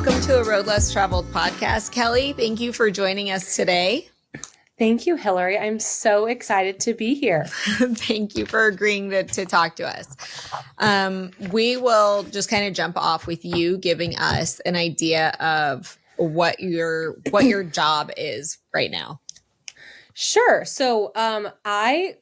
Welcome to a Road Less Traveled podcast. Kelly, thank you for joining us today. Thank you, Hillary. I'm so excited to be here. Thank you for agreeing to talk to us. We will just kind of jump off with you giving us an idea of what your job is right now. Sure. So I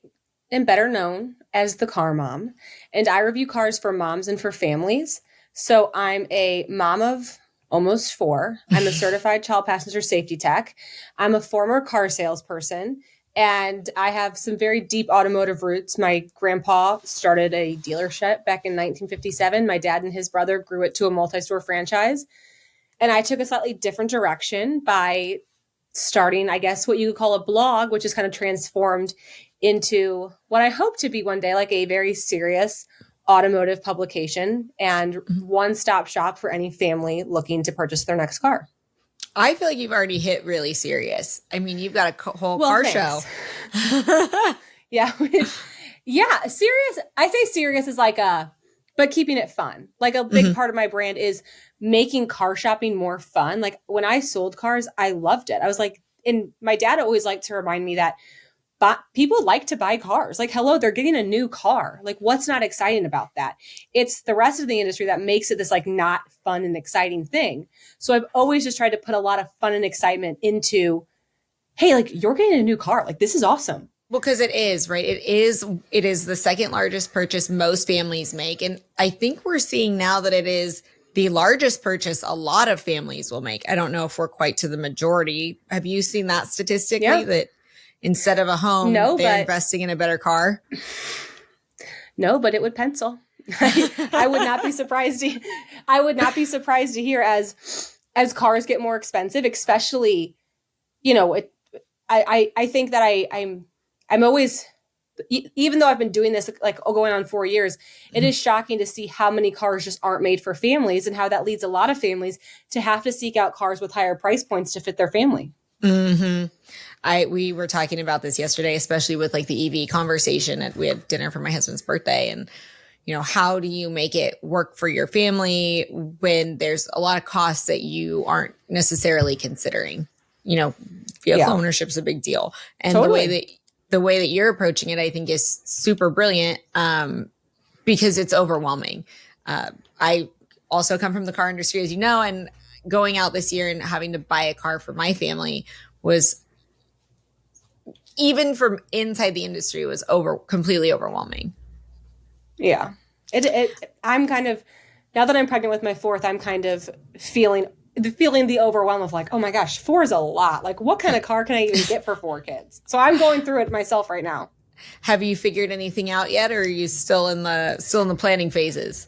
am better known as the car mom, and I review cars for moms and for families. So I'm a mom of almost 4. I'm a certified child passenger safety tech. I'm a former car salesperson, and I have some very deep automotive roots. My grandpa started a dealership back in 1957. My dad and his brother grew it to a multi-store franchise. And I took a slightly different direction by starting, I guess, what you could call a blog, which is kind of transformed into what I hope to be one day, like a very serious automotive publication and one-stop shop for any family looking to purchase their next car. I feel like you've already hit really serious. I mean, you've got a whole car show. Yeah. Yeah. Serious. I say serious is but keeping it fun. Like a big part of my brand is making car shopping more fun. Like when I sold cars, I loved it. I was like, and my dad always liked to remind me that people like to buy cars. Like, hello, they're getting a new car. Like, what's not exciting about that? It's the rest of the industry that makes it this like not fun and exciting thing. So I've always just tried to put a lot of fun and excitement into, hey, like you're getting a new car. Like, this is awesome. Well, because it is, right? It is the second largest purchase most families make. And I think we're seeing now that it is the largest purchase a lot of families will make. I don't know if we're quite to the majority. Have you seen that statistically that instead of a home, they're investing in a better car? No, but it would pencil. I would not be surprised to hear as cars get more expensive, especially, I think that I'm always, even though I've been doing this like going on 4 years, it is shocking to see how many cars just aren't made for families and how that leads a lot of families to have to seek out cars with higher price points to fit their family. Mm-hmm. We were talking about this yesterday, especially with like the EV conversation. We had dinner for my husband's birthday, and how do you make it work for your family when there's a lot of costs that you aren't necessarily considering? Vehicle ownership is a big deal, and Totally. the way that you're approaching it, I think, is super brilliant because it's overwhelming. I also come from the car industry, as you know, and going out this year and having to buy a car for my family was, even from inside the industry, was completely overwhelming. Yeah. I'm kind of, now that I'm pregnant with my 4th, I'm kind of feeling the overwhelm of like, oh my gosh, 4 is a lot. Like, what kind of car can I even get for 4 kids? So I'm going through it myself right now. Have you figured anything out yet, or are you still in the planning phases?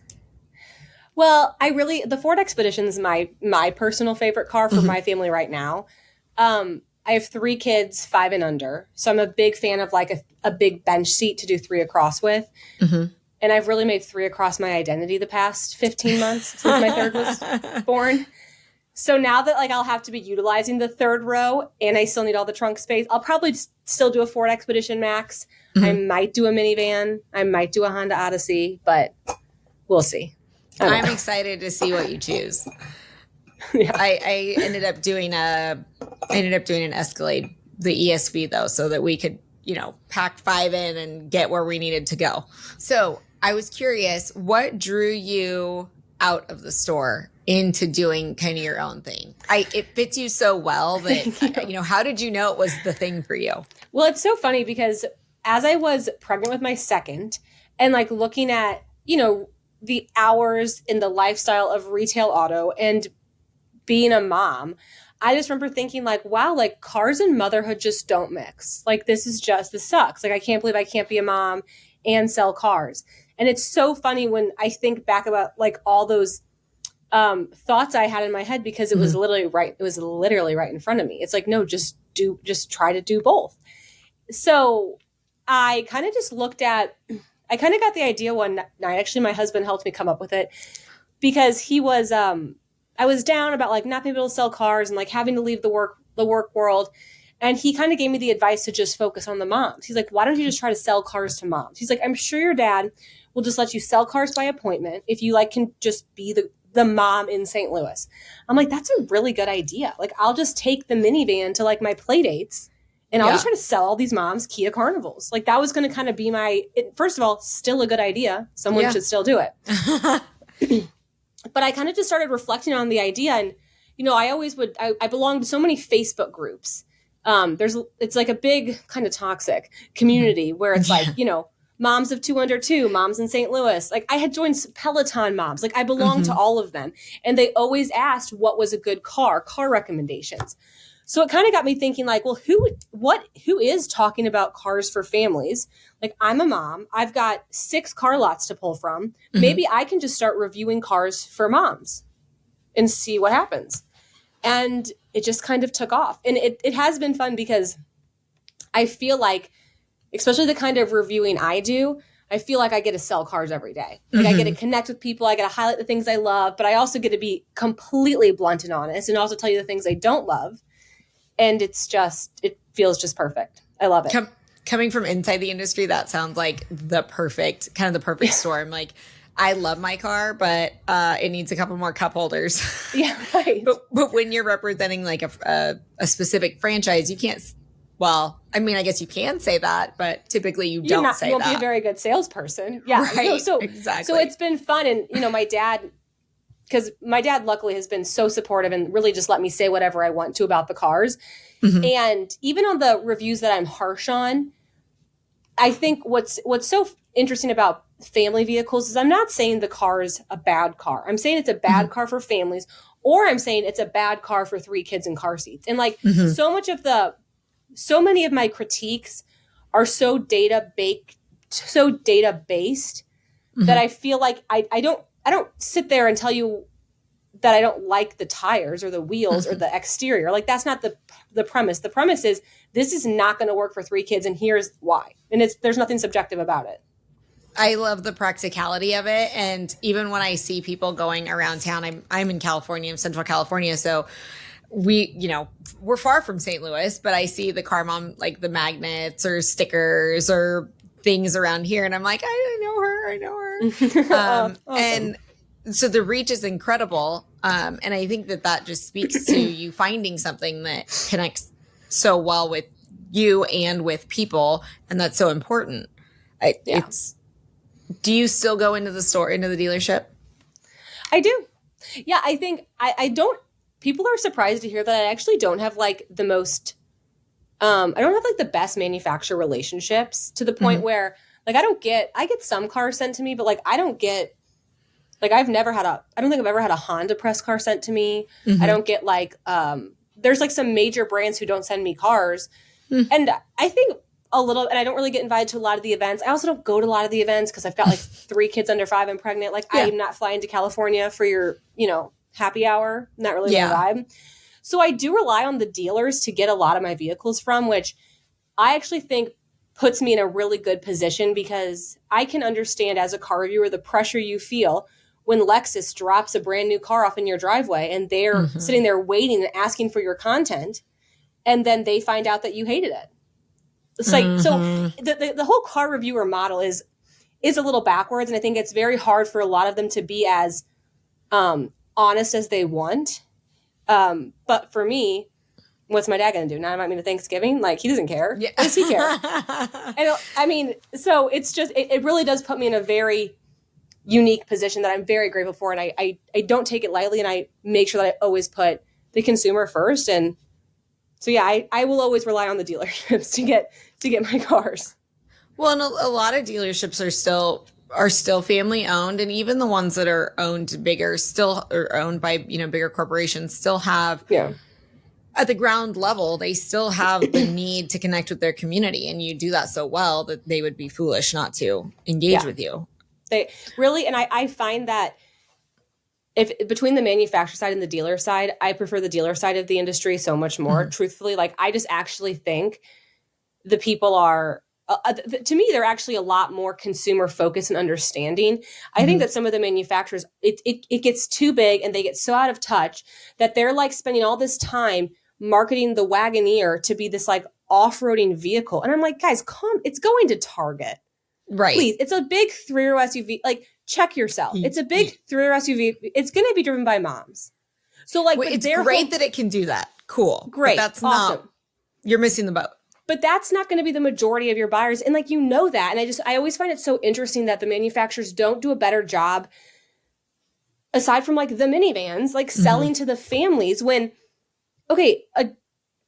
Well, the Ford Expedition is my personal favorite car for my family right now. I have 3 kids, 5 and under. So I'm a big fan of like a big bench seat to do 3 across with. Mm-hmm. And I've really made 3 across my identity the past 15 months since my 3rd was born. So now that like I'll have to be utilizing the 3rd row and I still need all the trunk space, I'll probably still do a Ford Expedition Max. Mm-hmm. I might do a minivan. I might do a Honda Odyssey, but we'll see. I'm excited to see what you choose. Yeah. I ended up doing an Escalade, the ESV though, so that we could, pack 5 in and get where we needed to go. So I was curious, what drew you out of the store into doing kind of your own thing? It fits you so well that, how did you know it was the thing for you? Well, it's so funny because as I was pregnant with my 2nd and like looking at, the hours in the lifestyle of retail auto and being a mom, I just remember thinking like, wow, like cars and motherhood just don't mix. Like this sucks. Like I can't believe I can't be a mom and sell cars. And it's so funny when I think back about like all those thoughts I had in my head because it was literally right. It was literally right in front of me. It's like, no, just try to do both. So I kind of got the idea one night. Actually, my husband helped me come up with it because he was, I was down about like not being able to sell cars and like having to leave the work world. And he kind of gave me the advice to just focus on the moms. He's like, why don't you just try to sell cars to moms? He's like, I'm sure your dad will just let you sell cars by appointment. If you like, can just be the mom in St. Louis. I'm like, that's a really good idea. Like, I'll just take the minivan to like my play dates and I'll just try to sell all these moms Kia Carnivals. Like, that was going to kind of be first of all, still a good idea. Someone should still do it. But I kind of just started reflecting on the idea. And, you know, I belong to so many Facebook groups. It's like a big kind of toxic community where it's like, you know, moms of 202, moms in St. Louis. Like, I had joined Peloton moms. Like, I belonged to all of them. And they always asked what was a good car recommendations. So it kind of got me thinking like, well, who is talking about cars for families? Like, I'm a mom. I've got 6 car lots to pull from. Maybe I can just start reviewing cars for moms and see what happens. And it just kind of took off. And it has been fun because I feel like, especially the kind of reviewing I do, I feel like I get to sell cars every day. Like, I get to connect with people. I get to highlight the things I love, but I also get to be completely blunt and honest and also tell you the things I don't love. And it feels just perfect. I love it. Coming from inside the industry, that sounds like the perfect storm. Like, I love my car, but it needs a couple more cup holders. Yeah, right. But when you're representing like a specific franchise, you can't. Well, I mean, I guess you can say that, but typically you won't be a very good salesperson. Yeah, right. So exactly. So it's been fun, and you know, my dad luckily has been so supportive and really just let me say whatever I want to about the cars. And even on the reviews that I'm harsh on, I think what's so interesting about family vehicles is I'm not saying the car is a bad car. I'm saying it's a bad car for families, or I'm saying it's a bad car for 3 kids in car seats. And like so many of my critiques are so data based that I feel like I don't sit there and tell you that I don't like the tires or the wheels or the exterior. Like, that's not the premise. The premise is this is not going to work for 3 kids, and here's why. And there's nothing subjective about it. I love the practicality of it. And even when I see people going around town, I'm in California, I'm Central California, so we're far from St. Louis, but I see the car mom, like the magnets or stickers or things around here. And I'm like, I know her. Awesome. And so the reach is incredible. And I think that just speaks to you finding something that connects so well with you and with people. And that's so important. Do you still go into the dealership? I do. Yeah. I think I don't. People are surprised to hear that I actually don't have like the most, I don't have like the best manufacturer relationships to the point where like I get some cars sent to me, but like I don't get, like I don't think I've ever had a Honda press car sent to me. I don't get like, there's like some major brands who don't send me cars. And I think and I don't really get invited to a lot of the events. I also don't go to a lot of the events because I've got like 3 kids under 5 and pregnant. Like I'm not flying to California for your, happy hour. Not really my vibe. So I do rely on the dealers to get a lot of my vehicles from, which I actually think puts me in a really good position because I can understand as a car reviewer the pressure you feel when Lexus drops a brand new car off in your driveway and they're sitting there waiting and asking for your content, and then they find out that you hated it. It's like, so the whole car reviewer model is a little backwards, and I think it's very hard for a lot of them to be as honest as they want. But for me, what's my dad going to do? Not invite me to Thanksgiving? Like, he doesn't care. Yeah. What does he care? And I mean, so it's just, it really does put me in a very unique position that I'm very grateful for. And I don't take it lightly, and I make sure that I always put the consumer first. And so, yeah, I will always rely on the dealerships to get my cars. Well, and a lot of dealerships are still family owned, and even the ones that are owned bigger still are owned by, bigger corporations still have at the ground level, they still have the need to connect with their community. And you do that so well that they would be foolish not to engage with you. They really, and I find that if between the manufacturer side and the dealer side, I prefer the dealer side of the industry so much more. Truthfully, like I just actually think the people are, to me, they're actually a lot more consumer focused and understanding. I think that some of the manufacturers, it gets too big and they get so out of touch that they're like spending all this time marketing the Wagoneer to be this like off-roading vehicle. And I'm like, guys, it's going to Target. Right. Please. It's a big 3-row SUV. Like, check yourself. It's a big three-row SUV. It's going to be driven by moms. So like, it's great that it can do that. Cool. Great. But that's awesome. not, you're missing the boat. But that's not going to be the majority of your buyers. And like, you know that. And I always find it so interesting that the manufacturers don't do a better job, aside from like the minivans, like selling to the families when, okay,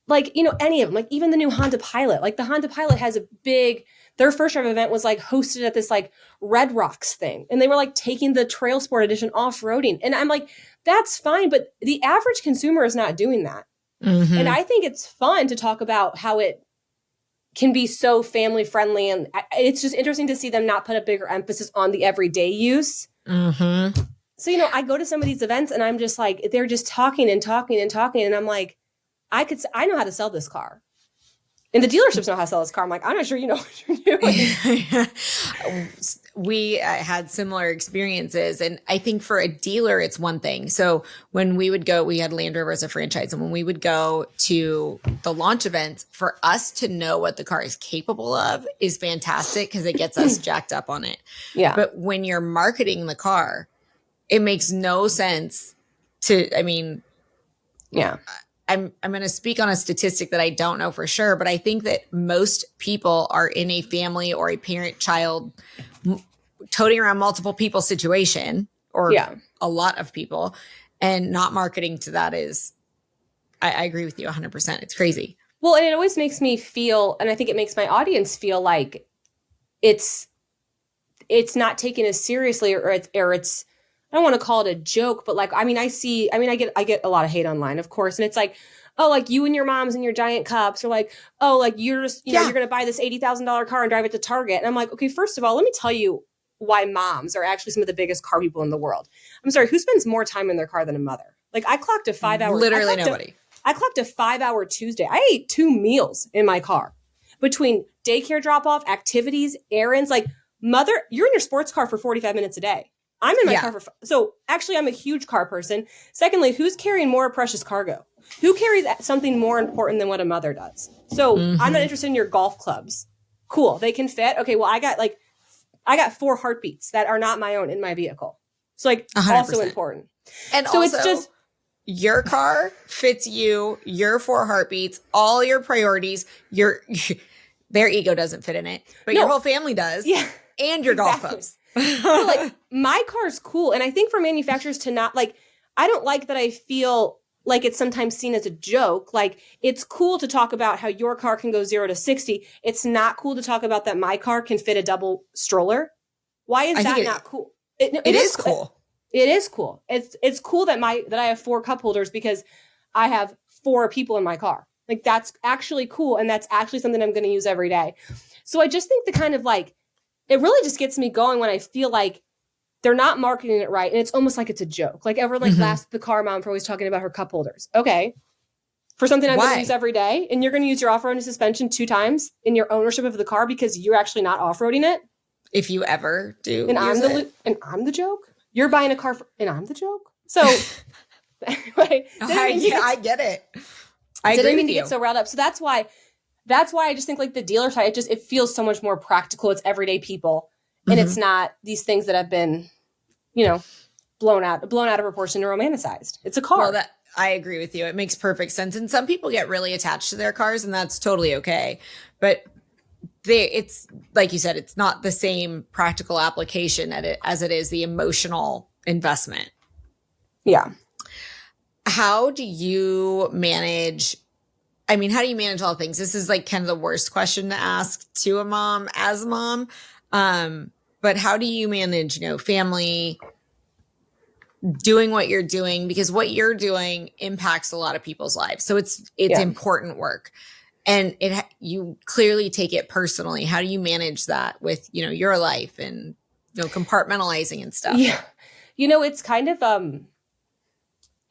like, you know, any of them, like even the new Honda Pilot, like the Honda Pilot has a big, their first drive event was like hosted at this like Red Rocks thing. And they were like taking the Trail Sport Edition off-roading. And I'm like, that's fine. But the average consumer is not doing that. And I think it's fun to talk about how it can be so family friendly. And it's just interesting to see them not put a bigger emphasis on the everyday use. So, you know, I go to some of these events and I'm just like, they're just talking and talking and talking. And I'm like, I know how to sell this car. And the dealerships know how to sell this car. I'm like, I'm not sure you know what you're doing. We had similar experiences. And I think for a dealer, it's one thing. So when we would go, we had Land Rover as a franchise. And when we would go to the launch events, for us to know what the car is capable of is fantastic because it gets us jacked up on it. Yeah. But when you're marketing the car, it makes no sense to, I mean, yeah. I'm going to speak on a statistic that I don't know for sure, but I think that most people are in a family or a parent-child toting around multiple people situation, or a lot of people, and not marketing to that is, I agree with you 100%. It's crazy. Well, and it always makes me feel, and I think it makes my audience feel like it's not taken as seriously, or it's I don't want to call it a joke, but like, I mean, I get a lot of hate online, of course. And it's like, oh, like you and your moms and your giant cups, or like, oh, like you're just, you know, you're going to buy this $80,000 car and drive it to Target. And I'm like, okay, first of all, let me tell you why moms are actually some of the biggest car people in the world. I'm sorry, who spends more time in their car than a mother? Like I clocked a 5 hour. Literally nobody. I clocked a 5 hour Tuesday. I ate 2 meals in my car between daycare drop off, activities, errands. Like mother, you're in your sports car for 45 minutes a day. I'm in my car for, so actually I'm a huge car person. Secondly, who's carrying more precious cargo? Who carries something more important than what a mother does? So I'm not interested in your golf clubs. Cool. They can fit. Okay. Well, I got 4 heartbeats that are not my own in my vehicle. So like 100%. Also important. And so also, it's just your car fits you, your 4 heartbeats, all your priorities, their ego doesn't fit in it, but your whole family does. Yeah. And your golf clubs. So like my car is cool. And I think for manufacturers to not like, I don't like that I feel like it's sometimes seen as a joke. Like it's cool to talk about how your car can go 0 to 60. It's not cool to talk about that my car can fit a double stroller. Why is that not cool? It is cool. It is cool. It's cool that I have 4 cup holders because I have 4 people in my car. Like that's actually cool. And that's actually something I'm going to use every day. So I just think the kind of like, it really just gets me going when I feel like they're not marketing it right. And it's almost like it's a joke. Like everyone like laughs at the car mom for always talking about her cup holders. Okay. For something I'm going to use every day. And you're going to use your off-roading suspension 2 times in your ownership of the car because you're actually not off-roading it. If you ever do. And I'm the joke. You're buying a car and I'm the joke. So anyway. I get it. I didn't mean to get so riled up. So that's why I just think like the dealer side, it feels so much more practical. It's everyday people. And it's not these things that have been, you know, blown out of proportion and romanticized. It's a car. Well, I agree with you. It makes perfect sense. And some people get really attached to their cars and that's totally okay. But it's like you said, it's not the same practical application as it is the emotional investment. Yeah. How do you manage? I mean, how do you manage all things? This is like kind of the worst question to ask to a mom as a mom. But how do you manage, you know, family, doing what you're doing? Because what you're doing impacts a lot of people's lives. So it's important work. And you clearly take it personally. How do you manage that with, you know, your life and, you know, compartmentalizing and stuff? Yeah. You know, it's kind of,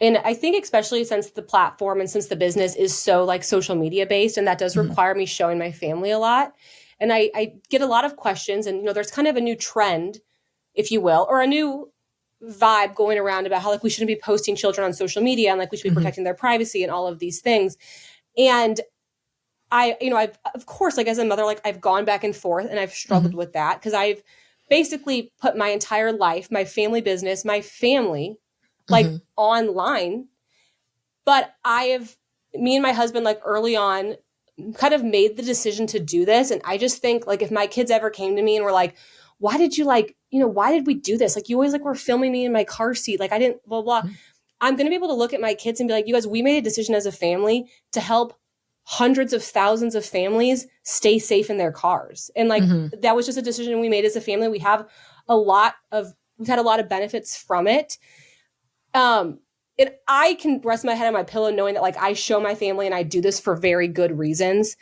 and I think especially since the platform and since the business is so like social media based, and that does require me showing my family a lot. And I get a lot of questions and, you know, there's kind of a new trend, if you will, or a new vibe going around about how like we shouldn't be posting children on social media and like we should be protecting their privacy and all of these things. And I've of course, like as a mother, like I've gone back and forth and I've struggled with that because basically put my entire life, my family business, my family, like online. But me and my husband, like early on, kind of made the decision to do this. And I just think like if my kids ever came to me and were like, why did you why did we do this? Like you always like were filming me in my car seat. Like I didn't blah, blah. I'm going to be able to look at my kids and be like, you guys, we made a decision as a family to help hundreds of thousands of families stay safe in their cars. And like, that was just a decision we made as a family. We've had a lot of benefits from it. And I can rest my head on my pillow knowing that like I show my family and I do this for very good reasons.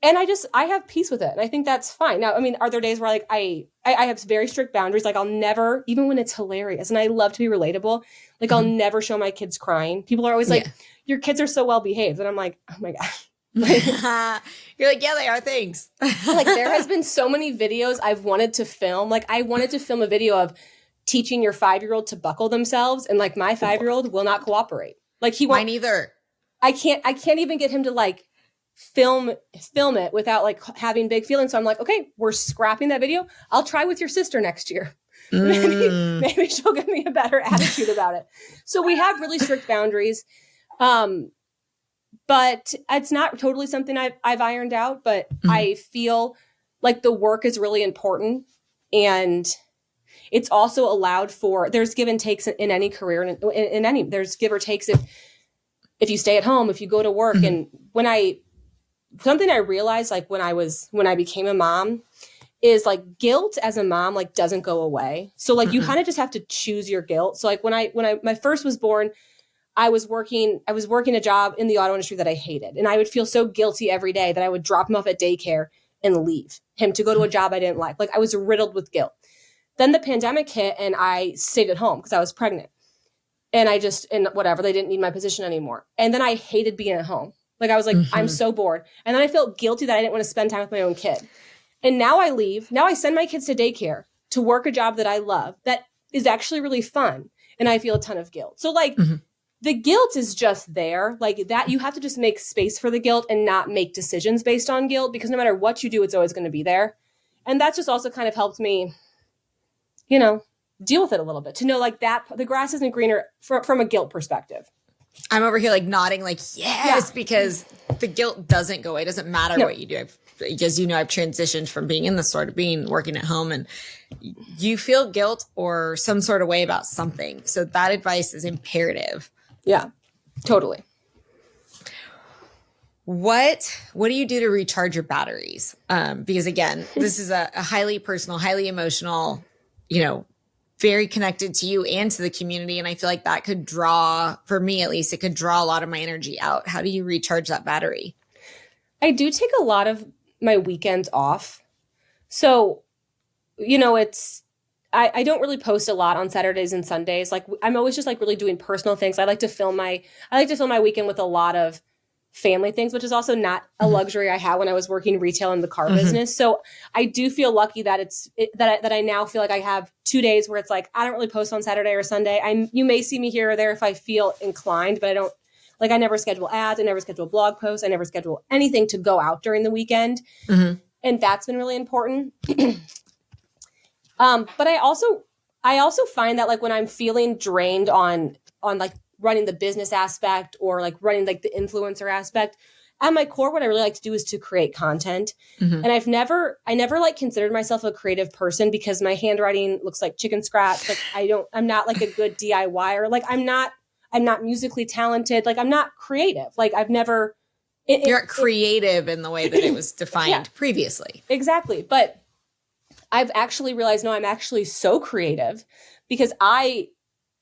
And I have peace with it. And I think that's fine. Now, I mean, are there days where like I have very strict boundaries? Like I'll never, even when it's hilarious and I love to be relatable, like I'll never show my kids crying. People are always like, your kids are so well behaved. And I'm like, oh my gosh. You're like, yeah, they are. Thanks. Like there has been so many videos I've wanted to film. Like I wanted to film a video of teaching your 5-year-old to buckle themselves. And like my 5-year-old will not cooperate. Like he won't. Mine either. I can't even get him to like film it without like having big feelings. So I'm like, okay, we're scrapping that video. I'll try with your sister next year. Maybe she'll give me a better attitude about it. So we have really strict boundaries. But it's not totally something I've ironed out, but I feel like the work is really important. And it's also allowed for, there's give and takes in any career, in any, there's give or takes if you stay at home, if you go to work. And something I realized like when I became a mom is like guilt as a mom, like doesn't go away. So like you kind of just have to choose your guilt. So like when my first was born, I was working a job in the auto industry that I hated. And I would feel so guilty every day that I would drop him off at daycare and leave him to go to a job I didn't like. Like I was riddled with guilt. Then the pandemic hit and I stayed at home because I was pregnant. And whatever, they didn't need my position anymore. And then I hated being at home. Like I was like, I'm so bored. And then I felt guilty that I didn't want to spend time with my own kid. And now I leave. Now I send my kids to daycare to work a job that I love that is actually really fun. And I feel a ton of guilt. So like the guilt is just there. Like that, you have to just make space for the guilt and not make decisions based on guilt, because no matter what you do, it's always going to be there. And that just also kind of helped me, deal with it a little bit, to know like that the grass isn't greener from a guilt perspective. I'm over here like nodding like, yes, because the guilt doesn't go away. It doesn't matter what you do. Because, I've transitioned from being in the store to working at home, and you feel guilt or some sort of way about something. So that advice is imperative. Yeah, totally. What do you do to recharge your batteries? Because again, this is a highly personal, highly emotional, very connected to you and to the community. And I feel like that could draw, for me at least, it could draw a lot of my energy out. How do you recharge that battery? I do take a lot of my weekends off. So, I don't really post a lot on Saturdays and Sundays. Like I'm always just like really doing personal things. I like to fill my weekend with a lot of family things, which is also not a luxury I had when I was working retail in the car business. So I do feel lucky that that I now feel like I have 2 days where it's like, I don't really post on Saturday or Sunday. You may see me here or there if I feel inclined, but I don't, like I never schedule ads. I never schedule blog posts. I never schedule anything to go out during the weekend. And that's been really important. But I also find that like when I'm feeling drained on like running the business aspect or like running like the influencer aspect, at my core, what I really like to do is to create content. And I never like considered myself a creative person because my handwriting looks like chicken scratch. Like I'm not like a good DIYer. Like I'm not musically talented. Like I'm not creative. Like I've never. You're creative in the way that it was defined previously. Exactly. But I've actually realized, no, I'm actually so creative because I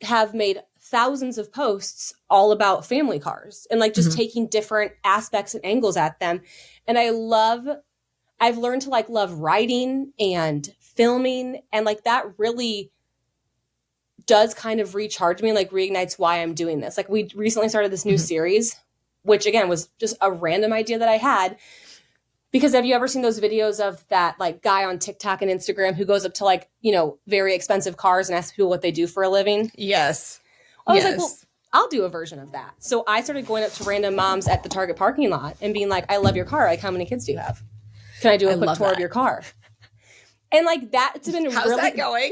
have made thousands of posts all about family cars and like just taking different aspects and angles at them. And I've learned to like love writing and filming, and like that really does kind of recharge me and like reignites why I'm doing this. Like we recently started this new series, which again was just a random idea that I had. Because have you ever seen those videos of that like guy on TikTok and Instagram who goes up to like, very expensive cars and asks people what they do for a living? Yes. I was like, well, I'll do a version of that. So I started going up to random moms at the Target parking lot and being like, I love your car. Like, how many kids do you have? Can I do a quick tour of your car? And like that's been How's that going?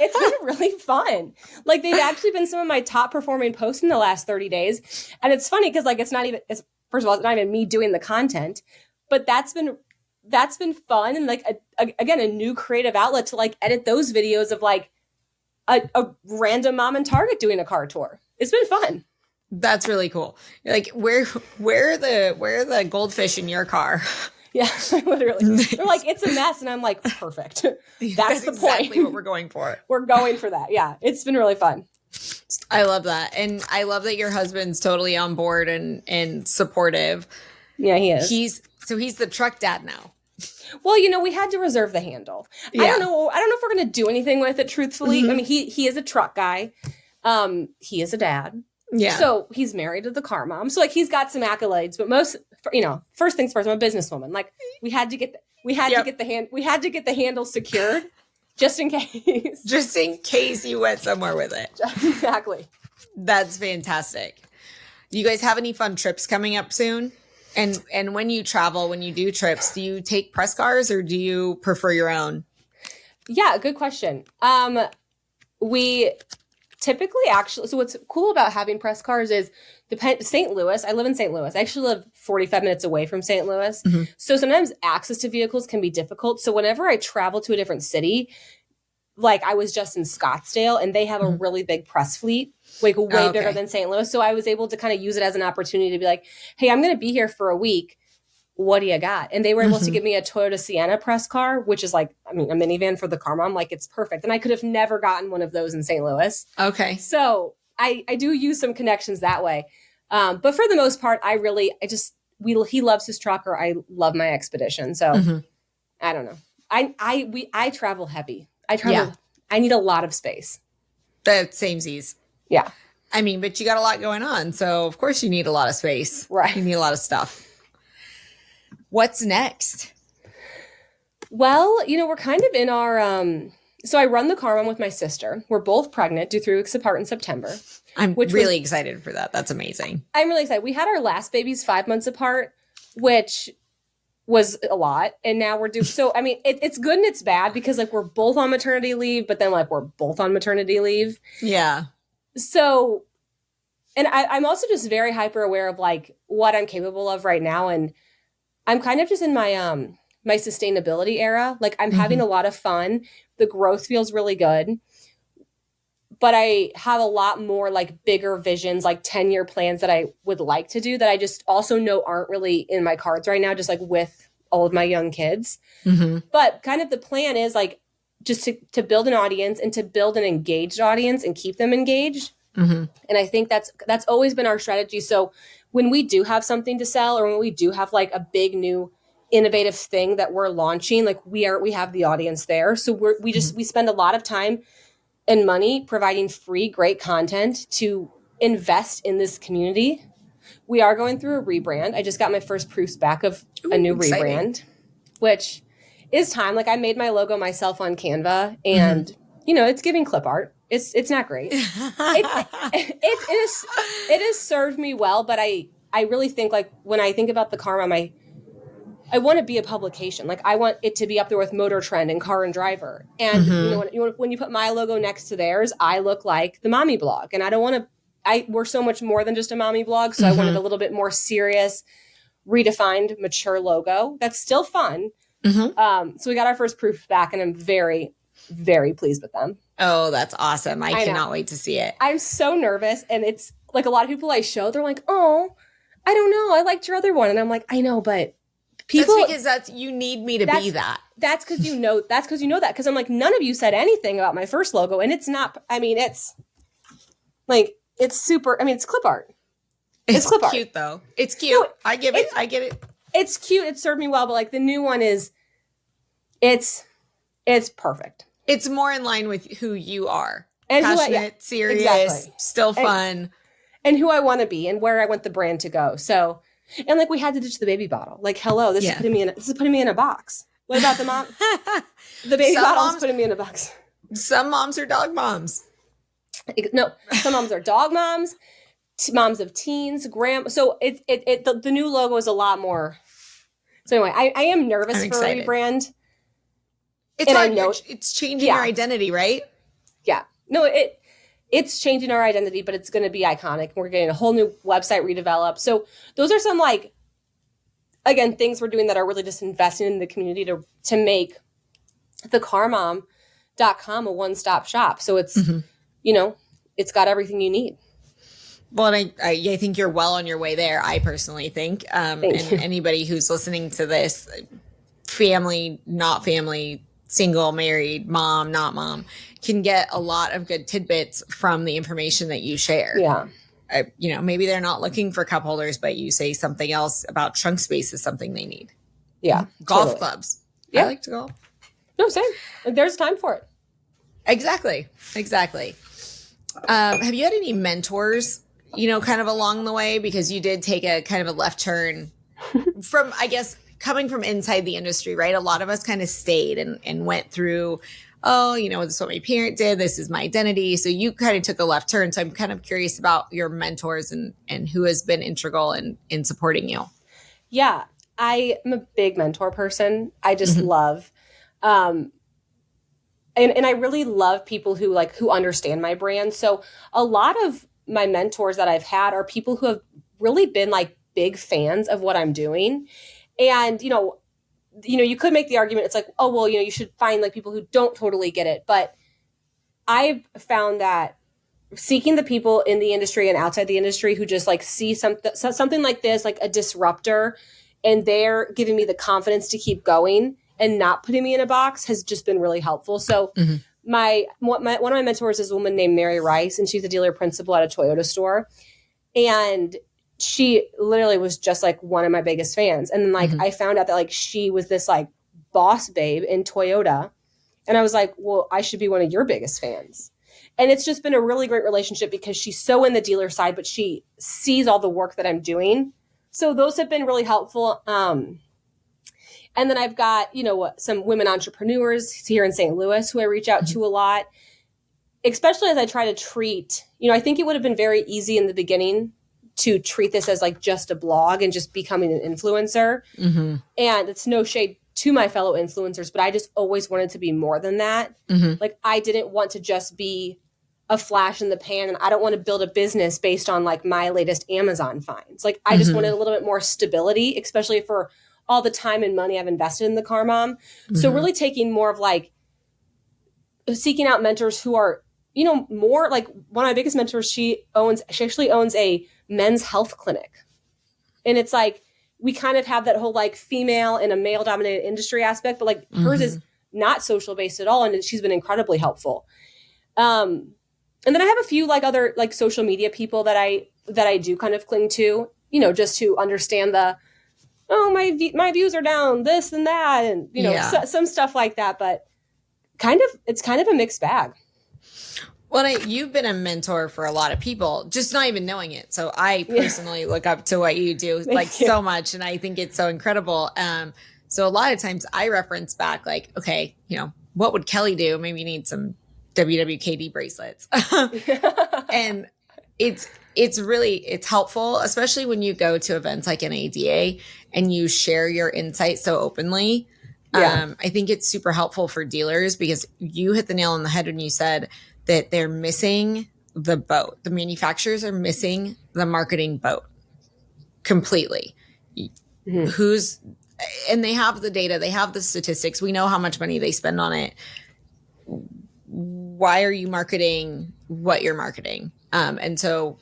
It's been really fun. Like they've actually been some of my top performing posts in the last 30 days. And it's funny because like first of all, it's not even me doing the content, but that's been fun and like again a new creative outlet to like edit those videos of like a random mom in Target doing a car tour. It's been fun. That's really cool. Like where are the goldfish in your car? Yeah, literally. They're like, it's a mess. And I'm like, perfect. That's the exactly point. What we're going for. We're going for that. Yeah. It's been really fun. I love that. And I love that your husband's totally on board and supportive. Yeah, he is. He's the truck dad now. Well, we had to reserve the handle. Yeah. I don't know if we're going to do anything with it, truthfully. Mm-hmm. I mean, he is a truck guy. He is a dad. Yeah. So he's married to the car mom. So like he's got some accolades, but first things first, I'm a businesswoman. Like we had to get the handle secured just in case. Just in case you went somewhere with it. Exactly. That's fantastic. Do you guys have any fun trips coming up soon? And when you travel, when you do trips, do you take press cars or do you prefer your own? Yeah, good question. We typically actually, so what's cool about having press cars is St. Louis, I live in St. Louis. I actually live 45 minutes away from St. Louis. Mm-hmm. So sometimes access to vehicles can be difficult. So whenever I travel to a different city, like I was just in Scottsdale and they have a really big press fleet, like way bigger than St. Louis. So I was able to kind of use it as an opportunity to be like, hey, I'm going to be here for a week. What do you got? And they were able to give me a Toyota Sienna press car, which is like, I mean, a minivan for the car mom. Like it's perfect. And I could have never gotten one of those in St. Louis. Okay. So I do use some connections that way. But for the most part, he loves his truck or I love my Expedition. So I don't know. I travel heavy. I need a lot of space. That samesies. Yeah. I mean, but you got a lot going on. So of course you need a lot of space. Right. You need a lot of stuff. What's next? Well, we're kind of in our, so I run the car run with my sister. We're both pregnant, due 3 weeks apart in September. I'm really excited for that. That's amazing. I'm really excited. We had our last babies 5 months apart, which was a lot. And now we're due. So, I mean, it's good and it's bad because like we're both on maternity leave, but then like we're both on maternity leave. Yeah. So, and I'm also just very hyper aware of like what I'm capable of right now. And I'm kind of just in my my sustainability era. Like I'm having a lot of fun. The growth feels really good. But I have a lot more like bigger visions, like 10-year plans that I would like to do that I just also know aren't really in my cards right now, just like with all of my young kids. But kind of the plan is like just to build an audience and to build an engaged audience and keep them engaged. And I think that's always been our strategy. So when we do have something to sell or when we do have like a big new innovative thing that we're launching, like we have the audience there. So we spend a lot of time and money providing free, great content to invest in this community. We are going through a rebrand. I just got my first proofs back of a new rebrand, which is time. Like I made my logo myself on Canva and it's giving clip art. It's not great. It has served me well, but I really think like when I think about the Karma, I want to be a publication. Like I want it to be up there with Motor Trend and Car and Driver. And when you put my logo next to theirs, I look like the mommy blog. And I don't want to. We're so much more than just a mommy blog, so I wanted a little bit more serious, redefined, mature logo. That's still fun. So we got our first proof back, and I'm very, very pleased with them. Oh, that's awesome. I cannot wait to see it. I'm so nervous. And it's like a lot of people I show, they're like, oh, I don't know. I liked your other one. And I'm like, I know, but people. That's because you need me to be that. That's because you know that. Because I'm like, none of you said anything about my first logo. And it's not, I mean, it's like, it's super, I mean, it's clip art. It's clip cute, though. It's cute. No, I get it. It's cute. It served me well. But like the new one is, it's perfect. It's more in line with who you are. And passionate, serious, still fun. And who I want to be and where I want the brand to go. So, and like we had to ditch the baby bottle. Like, hello, this is putting me in a box. What about the mom? The baby bottle's putting me in a box. Some moms are dog moms. No, some moms are dog moms, moms of teens, So the new logo is a lot more. So anyway, I am nervous for a rebrand. It's and hard. I know It's changing your identity, right? Yeah. No, it's changing our identity, but it's going to be iconic. We're getting a whole new website redeveloped. So those are some like, again, things we're doing that are really just investing in the community to make thecarmom.com a one-stop shop. So it's, it's got everything you need. Well, and I think you're well on your way there. I personally think, and anybody who's listening to this, family, not family, single, married, mom, not mom, can get a lot of good tidbits from the information that you share. Yeah. Maybe they're not looking for cup holders, but you say something else about trunk space is something they need. Yeah. Golf clubs. Yeah. I like to golf. No, same. There's time for it. Exactly. Have you had any mentors, kind of along the way? Because you did take a kind of a left turn from, I guess, coming from inside the industry, right? A lot of us kind of stayed and went through, this is what my parent did. This is my identity. So you kind of took a left turn. So I'm kind of curious about your mentors and who has been integral in supporting you. Yeah, I am a big mentor person. I just love, and I really love people who understand my brand. So a lot of my mentors that I've had are people who have really been like big fans of what I'm doing. And, you could make the argument, it's like, oh, well, you should find like people who don't totally get it. But I've found that seeking the people in the industry and outside the industry who just like see something like this, like a disruptor, and they're giving me the confidence to keep going and not putting me in a box has just been really helpful. So one of my mentors is a woman named Mary Rice, and she's a dealer principal at a Toyota store. And she literally was just like one of my biggest fans. And then I found out that like she was this like boss babe in Toyota. And I was like, well, I should be one of your biggest fans. And it's just been a really great relationship because she's so in the dealer side, but she sees all the work that I'm doing. So those have been really helpful. And then I've got, some women entrepreneurs here in St. Louis who I reach out to a lot, especially as I try to treat, I think it would have been very easy in the beginning to treat this as like just a blog and just becoming an influencer. And it's no shade to my fellow influencers, but I just always wanted to be more than that. Like I didn't want to just be a flash in the pan, and I don't want to build a business based on like my latest Amazon finds. Like I just wanted a little bit more stability, especially for all the time and money I've invested in the Car Mom. So really taking more of like seeking out mentors who are, more like one of my biggest mentors, she actually owns a men's health clinic. And it's like, we kind of have that whole like female in a male dominated industry aspect, but like hers is not social based at all. And she's been incredibly helpful. And then I have a few like other like social media people that I do kind of cling to, just to understand my views are down, this and that. And, some stuff like that, but it's kind of a mixed bag. Well, you've been a mentor for a lot of people, just not even knowing it. So I personally look up to what you do so much. And I think it's so incredible. So a lot of times I reference back like, okay, what would Kelly do? Maybe you need some WWKD bracelets. And it's helpful, especially when you go to events like an ADA and you share your insights so openly. I think it's super helpful for dealers because you hit the nail on the head when you said that they're missing the boat. The manufacturers are missing the marketing boat completely. And they have the data, they have the statistics. We know how much money they spend on it. Why are you marketing what you're marketing? And so,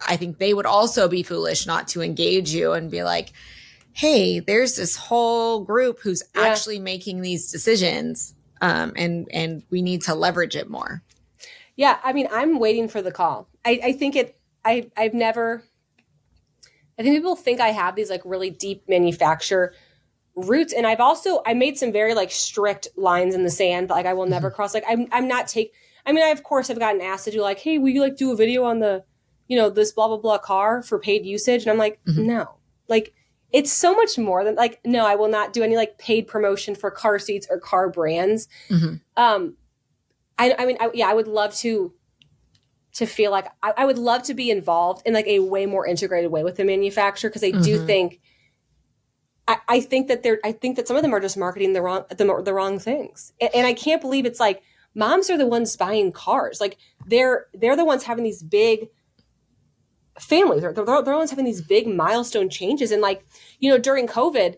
I think they would also be foolish not to engage you and be like, hey, there's this whole group who's actually making these decisions. And we need to leverage it more. Yeah. I mean, I'm waiting for the call. I think people think I have these like really deep manufacturer roots. And I made some very like strict lines in the sand that like I will never cross. Like of course I've gotten asked to do like, hey, will you like do a video on the, this blah, blah, blah car for paid usage? And I'm like, no, like it's so much more than like, no, I will not do any like paid promotion for car seats or car brands. I would love to feel like I would love to be involved in like a way more integrated way with the manufacturer. Cause I do think I think that some of them are just marketing the wrong things. And I can't believe it's like moms are the ones buying cars. Like they're the ones having these big families. They're the ones having these big milestone changes. And like, during COVID,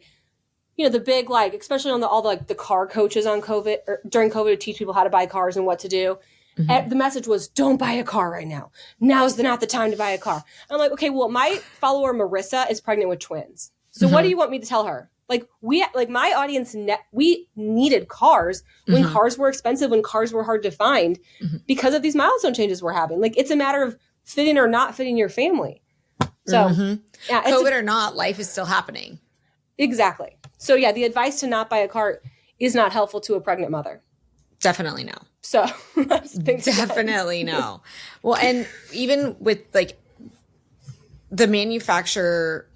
the big, like, especially on all the car coaches on COVID or during COVID to teach people how to buy cars and what to do. Mm-hmm. The message was, don't buy a car right now. Now's not the time to buy a car. I'm like, okay, well, my follower Marissa is pregnant with twins. So what do you want me to tell her? Like my audience, we needed cars when cars were expensive, when cars were hard to find because of these milestone changes we're having. Like it's a matter of fitting or not fitting your family. So yeah, COVID or not, life is still happening. Exactly. So yeah, the advice to not buy a car is not helpful to a pregnant mother. Definitely no. So definitely no. Well, and even with like the manufacturer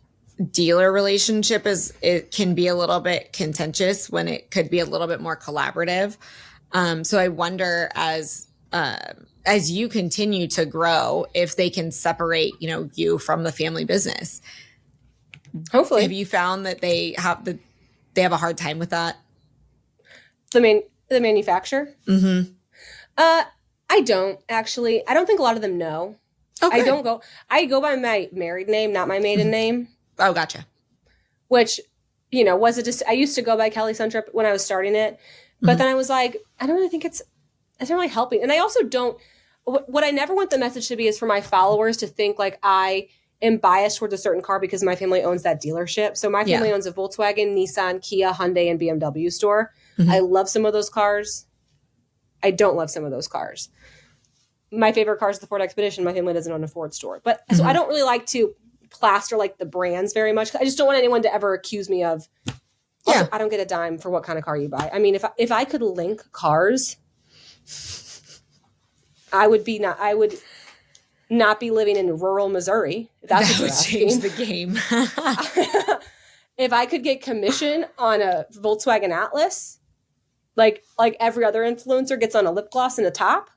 dealer relationship it can be a little bit contentious when it could be a little bit more collaborative. So I wonder as you continue to grow, if they can separate, you from the family business. Hopefully. Have you found that they have a hard time with that? The manufacturer? Mm-hmm. I don't actually. I don't think a lot of them know. Okay. I go by my married name, not my maiden name. Oh, gotcha. Which, I used to go by Kelly Stumpe when I was starting it. But then I was like, I don't really think it's not really helping. And I also don't, what I never want the message to be is for my followers to think like I am biased towards a certain car because my family owns that dealership. So my family owns a Volkswagen, Nissan, Kia, Hyundai, and BMW store. I love some of those cars. I don't love some of those cars. My favorite car is the Ford Expedition. My family doesn't own a Ford store. But so I don't really like to plaster like the brands very much. I just don't want anyone to ever accuse me of, also, I don't get a dime for what kind of car you buy. I mean, if I could link cars, I would not be living in rural Missouri. That would change the game. If I could get commission on a Volkswagen Atlas, like every other influencer gets on a lip gloss and a top,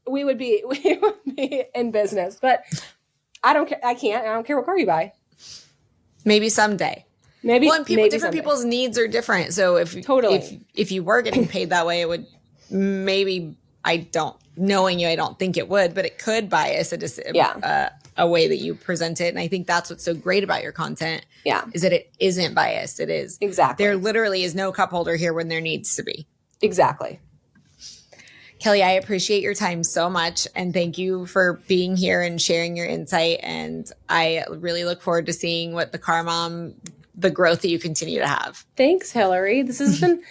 we would be in business. But I don't care. I don't care what car you buy. Maybe someday. Maybe. Well, and different someday. People's needs are different. So if you were getting paid that way, it would maybe. I don't think it would, but it could bias a way that you present it. And I think that's what's so great about your content. Yeah. Is that it isn't biased. It is. Exactly. There literally is no cup holder here when there needs to be. Exactly. Kelly, I appreciate your time so much. And thank you for being here and sharing your insight. And I really look forward to seeing what the growth that you continue to have. Thanks, Hillary. This has been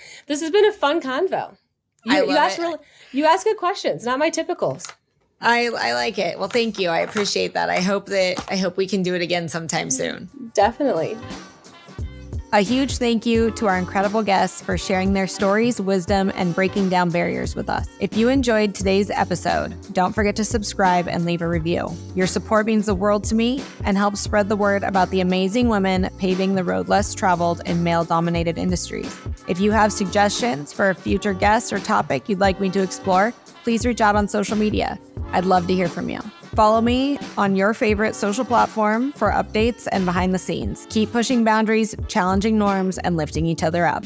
a fun convo. You ask good questions, not my typicals. I like it. Well, thank you. I appreciate that. I hope we can do it again sometime soon. Definitely. A huge thank you to our incredible guests for sharing their stories, wisdom, and breaking down barriers with us. If you enjoyed today's episode, don't forget to subscribe and leave a review. Your support means the world to me and helps spread the word about the amazing women paving the road less traveled in male-dominated industries. If you have suggestions for a future guest or topic you'd like me to explore, please reach out on social media. I'd love to hear from you. Follow me on your favorite social platform for updates and behind the scenes. Keep pushing boundaries, challenging norms, and lifting each other up.